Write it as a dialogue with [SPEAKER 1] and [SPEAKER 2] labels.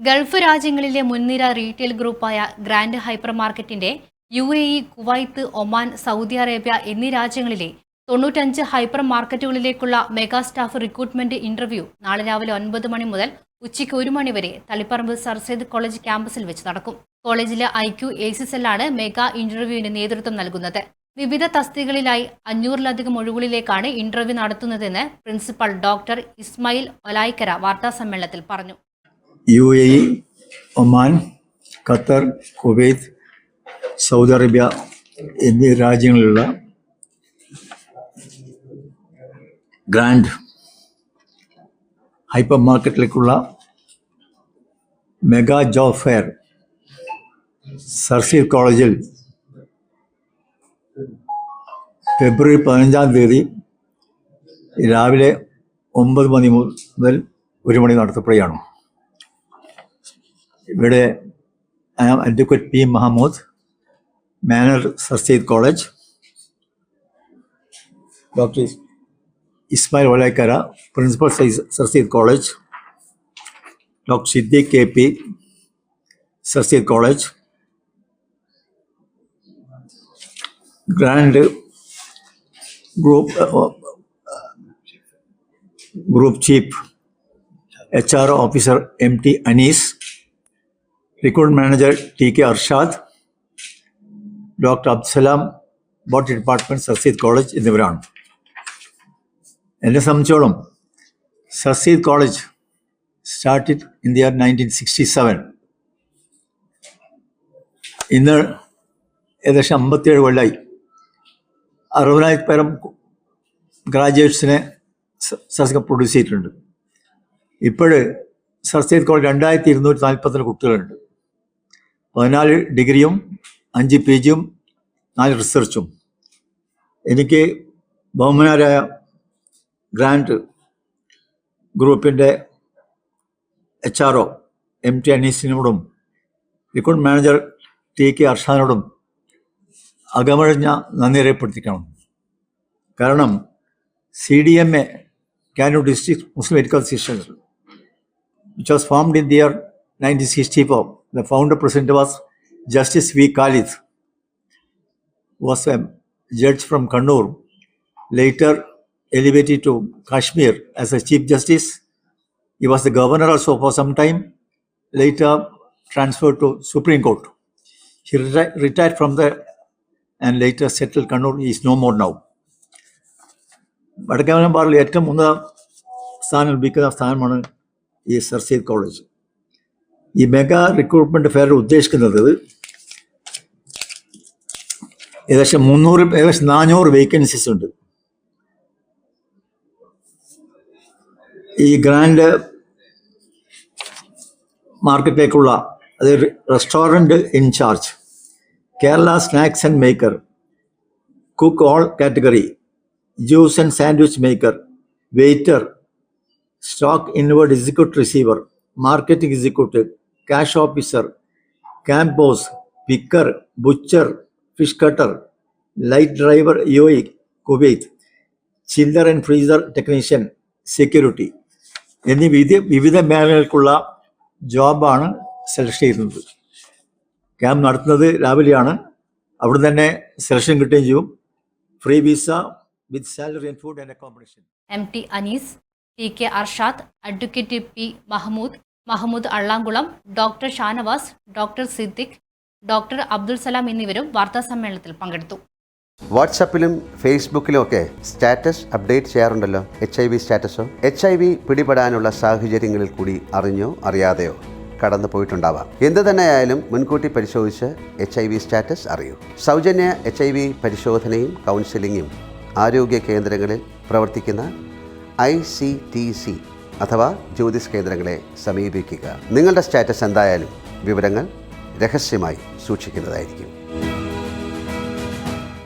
[SPEAKER 1] Gulf രാജ്യങ്ങളിലെ മുൻനിര retail ഗ്രൂപ്പായ ഗ്രാൻഡ് ഹൈപ്പർ മാർക്കറ്റിന്റെ UAE, Kuwait, Oman, Saudi Arabia എന്നീ രാജ്യങ്ങളിലെ 95 ഹൈപ്പർ മാർക്കറ്റുകളിലേക്കുള്ള മെഗാ സ്റ്റാഫ് റിക്രൂട്ട്മെന്റ് ഇന്റർവ്യൂ നാളെ രാവിലെ 9 മണി മുതൽ ഉച്ചയ്ക്ക് 1 മണി വരെ തളിപ്പറമ്പ് സർ സെയ്ദ് കോളേജ് ക്യാമ്പസിൽ വെച്ച് നടക്കും. കോളേജിലെ IQ/AC സെല്ലാണ് മെഗാ ഇന്റർവ്യൂവിന് നേതൃത്വം നൽകുന്നത്. വിവിധ തസ്തികകളിലായി 500-ലധികം ഒഴിവുകളിലേക്കാണ് ഇന്റർവ്യൂ നടത്തുന്നതെന്ന് പ്രിൻസിപ്പൽ ഡോക്ടർ ഇസ്മായിൽ ഒലായിക്കര വാർത്താസമ്മേളനത്തിൽ പറഞ്ഞു.
[SPEAKER 2] UAE, Oman, Qatar, Kuwait, Saudi Arabia എന്നീ രാജ്യങ്ങളിലുള്ള ഗ്രാൻഡ് ഹൈപ്പർ മാർക്കറ്റിലേക്കുള്ള mega job fair sir Syed കോളേജിൽ ഫെബ്രുവരി 15-ാം തീയതി രാവിലെ 9 മണി മുതൽ 1 മണി നടത്തപ്പെടുകയാണ്. ഇവിടെ I am Advocate P. Mahmood, Manager, Sir Seyyed College. Dr. Ismail Olaikara, Principal, Sir Seyyed College. Dr. Siddiq KP, Sir Seyyed College. Grand Group Chief, HR Officer MT Anis. Recruitment Manager TK Arshad, Dr. Absalam, Botany Department, Sir Seyyed College എന്നിവരാണ്. എന്നെ സംബന്ധിച്ചോളം sir Syed college started in the year 1967. ഇന്ന് ഏകദേശം 57 കൊല്ലമായി 60,000 പേരം ഗ്രാജുവേറ്റ്സിനെ sir produce ചെയ്തിട്ടുണ്ട്. ഇപ്പോൾ sir Syed college 2240 കുട്ടികളുണ്ട്. 14 ഡിഗ്രിയും 5 PGയും 4 റിസർച്ചും. എനിക്ക് ബഹുമാനരായ ഗ്രാൻഡ് ഗ്രൂപ്പിൻ്റെ HRO MT അനീസിനോടും റിക്രൂട്ട്മെന്റ് മാനേജർ TK അർഷാദിനോടും അകമഴിഞ്ഞ നന്ദി രേഖപ്പെടുത്തിക്കണം. കാരണം CDMA, Kannur District Muslim Medical Association, which was formed in the year 1964. The founder president was Justice V. Khalid, who was a judge from Kannur, later elevated to Kashmir as a Chief Justice. He was the governor also for some time, later transferred to Supreme Court. He retired from there and later settled Kannur. He is no more now. വടക്കൻ പാറയിൽ ഏറ്റവും ഉന്നത സ്ഥാനം ലഭിക്കുന്ന സ്ഥാനമാണ് ഈ sir Syed college. ഈ mega recruitment fair ഉദ്ദേശിക്കുന്നത് ഏകദേശം 400 വേക്കൻസീസ് ഉണ്ട്. ഈ ഗ്രാൻഡ് മാർക്കറ്റിലേക്കുള്ള അത് restaurant incharge, Kerala snacks and maker, cook all category, juice and sandwich maker, waiter, stock inward executive receiver, marketing executive, cash officer, camp boss, picker, butcher, fish cutter, light driver UAE, Kuwait, chiller and freezer technician, security എന്നീ വിവിധ മേഖലകൾക്കുള്ള ജോബാണ് select ചെയ്യുന്നത്. Camp നടത്തുന്നത് രാവിലെയാണ്. അവിടെ തന്നെ selection കിട്ടുകയും ചെയ്യും. Free visa with salary and food and accommodation.
[SPEAKER 1] MT Anees, TK Arshad, advocate P. Mahmood Allamkulam, doctor Shanavas, doctor Siddique, doctor Abdul Salam എന്നിവരും വാർത്താസമ്മേളനത്തിൽ പങ്കെടുത്തു.
[SPEAKER 3] വാട്സാപ്പിലും ഫേസ്ബുക്കിലും ഒക്കെ സ്റ്റാറ്റസ് അപ്ഡേറ്റ് ചെയ്യാറുണ്ടല്ലോ. HIV സ്റ്റാറ്റസോ HIV പിടിപെടാനുള്ള സാഹചര്യങ്ങളിൽ കൂടി അറിഞ്ഞോ അറിയാതെയോ കടന്നു പോയിട്ടുണ്ടാവാം. എന്ത് തന്നെയായാലും മുൻകൂട്ടി പരിശോധിച്ച് HIV സ്റ്റാറ്റസ് അറിയൂ. സൗജന്യ HIV പരിശോധനയും കൗൺസിലിങ്ങും ആരോഗ്യ കേന്ദ്രങ്ങളിൽ പ്രവർത്തിക്കുന്ന ICTC അഥവാ ജ്യോതിസ് കേന്ദ്രങ്ങളെ സമീപിക്കുക. നിങ്ങളുടെ സ്റ്റാറ്റസ് എന്തായാലും വിവരങ്ങൾ രഹസ്യമായി സൂക്ഷിക്കുന്നതായിരിക്കും.